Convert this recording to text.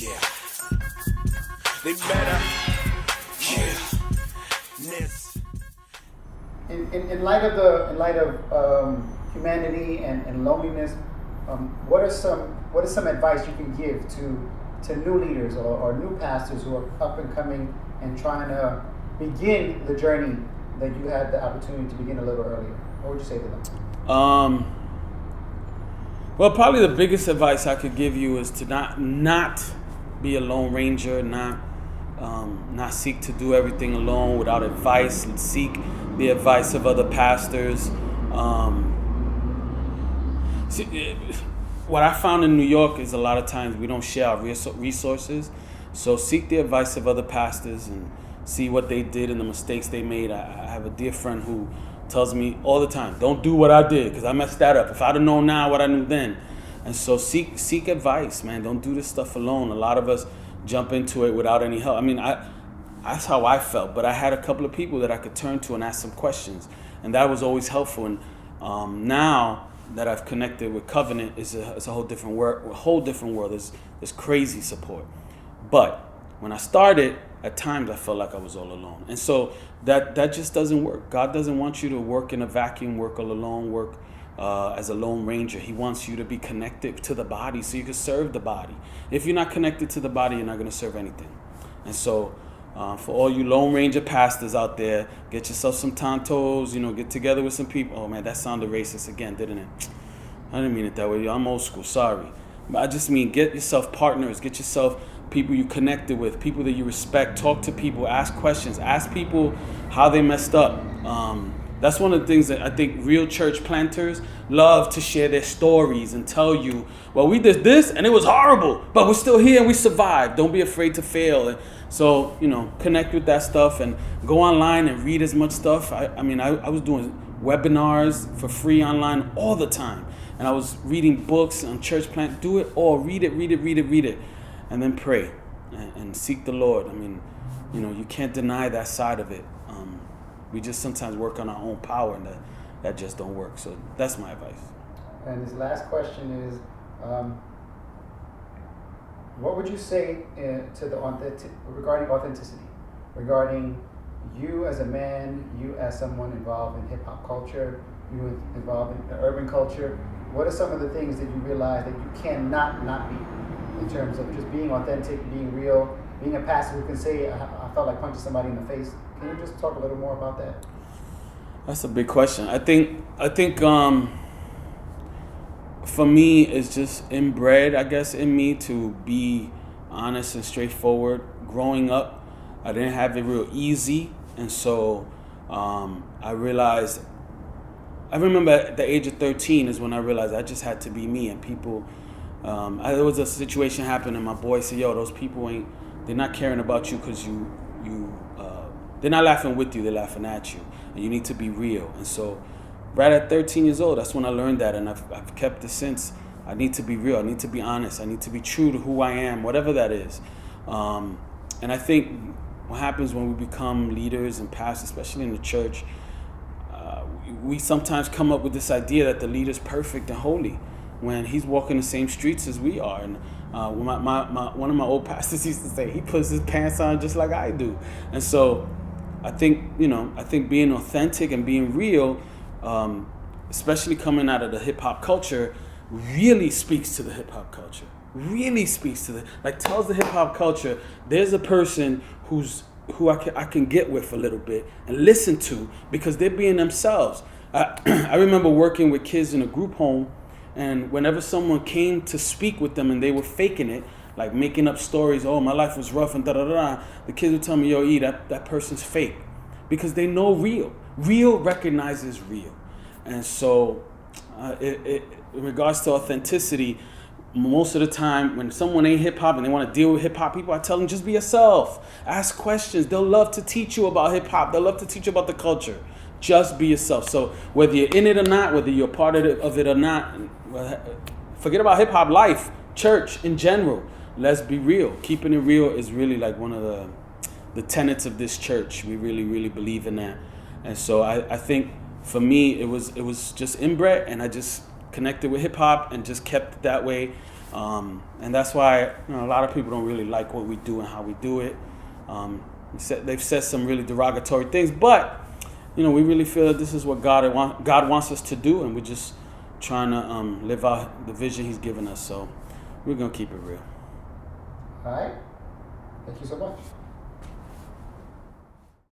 Yeah. They better. Yeah. This. In light of humanity and loneliness, what is some advice you can give to new leaders or new pastors who are up and coming and trying to begin the journey that you had the opportunity to begin a little earlier? What would you say to them? Well, probably the biggest advice I could give you is to not be a lone ranger, not seek to do everything alone without advice, and seek the advice of other pastors. What I found in New York is a lot of times we don't share our resources. So seek the advice of other pastors and see what they did and the mistakes they made. I have a dear friend who tells me all the time, don't do what I did because I messed that up. If I'd have known now what I knew then. And so seek advice, man. Don't do this stuff alone. A lot of us jump into it without any help. I mean, that's how I felt. But I had a couple of people that I could turn to and ask some questions. And that was always helpful. And now that I've connected with Covenant, it's a whole different world. There's crazy support. But when I started, at times I felt like I was all alone. And so that just doesn't work. God doesn't want you to work in a vacuum, work all alone, work as a lone ranger. He wants you to be connected to the body so you can serve the body. If you're not connected to the body, you're not going to serve anything. And so for all you lone ranger pastors out there, get yourself some tontos, get together with some people. Oh man, that sounded racist again, didn't it? I didn't mean it that way. I'm old school, sorry. But I just mean get yourself partners, get yourself people you connected with, people that you respect. Talk to people, ask questions, ask people how they messed up. That's one of the things that I think real church planters love to share their stories and tell you, well, we did this and it was horrible, but we're still here and we survived. Don't be afraid to fail. And so, connect with that stuff and go online and read as much stuff. I was doing webinars for free online all the time. And I was reading books on church plant. Do it all. Read it. And then pray and seek the Lord. I mean, you can't deny that side of it. We just sometimes work on our own power, and that just don't work. So that's my advice. And this last question is, what would you say regarding authenticity, regarding you as a man, you as someone involved in hip hop culture, you involved in the urban culture? What are some of the things that you realize that you cannot not be in terms of just being authentic, being real, being a pastor who can say, I felt like punching somebody in the face? Can you just talk a little more about that? That's a big question. I think for me, it's just inbred, I guess, in me to be honest and straightforward. Growing up, I didn't have it real easy. And so I remember at the age of 13 is when I realized I just had to be me. And people, there was a situation happened and my boy said, yo, those people they're not caring about you because they're not laughing with you, they're laughing at you. And you need to be real. And so right at 13 years old, that's when I learned that. And I've kept it since. I need to be real. I need to be honest. I need to be true to who I am, whatever that is. And I think what happens when we become leaders and pastors, especially in the church, we sometimes come up with this idea that the leader's perfect and holy when he's walking the same streets as we are. And one of my old pastors used to say, he puts his pants on just like I do. And so I think being authentic and being real, especially coming out of the hip hop culture, really speaks to the hip hop culture. Really speaks to tells the hip hop culture there's a person who I can get with a little bit and listen to because they're being themselves. I remember working with kids in a group home, and whenever someone came to speak with them and they were faking it, like making up stories, oh, my life was rough and da-da-da, the kids would tell me, yo, E, that person's fake. Because they know real. Real recognizes real. And so in regards to authenticity, most of the time when someone ain't hip-hop and they want to deal with hip-hop people, I tell them just be yourself. Ask questions. They'll love to teach you about hip-hop. They'll love to teach you about the culture. Just be yourself. So whether you're in it or not, whether you're part of it or not, forget about hip-hop life, church in general. Let's be real. Keeping it real is really like one of the tenets of this church. We really, really believe in that. And so I think for me, it was just inbred, and I just connected with hip hop and just kept it that way. And that's why a lot of people don't really like what we do and how we do it. They've said some really derogatory things, but we really feel that this is what God wants us to do, and we're just trying to live out the vision He's given us. So we're gonna keep it real. All right. Thank you so much.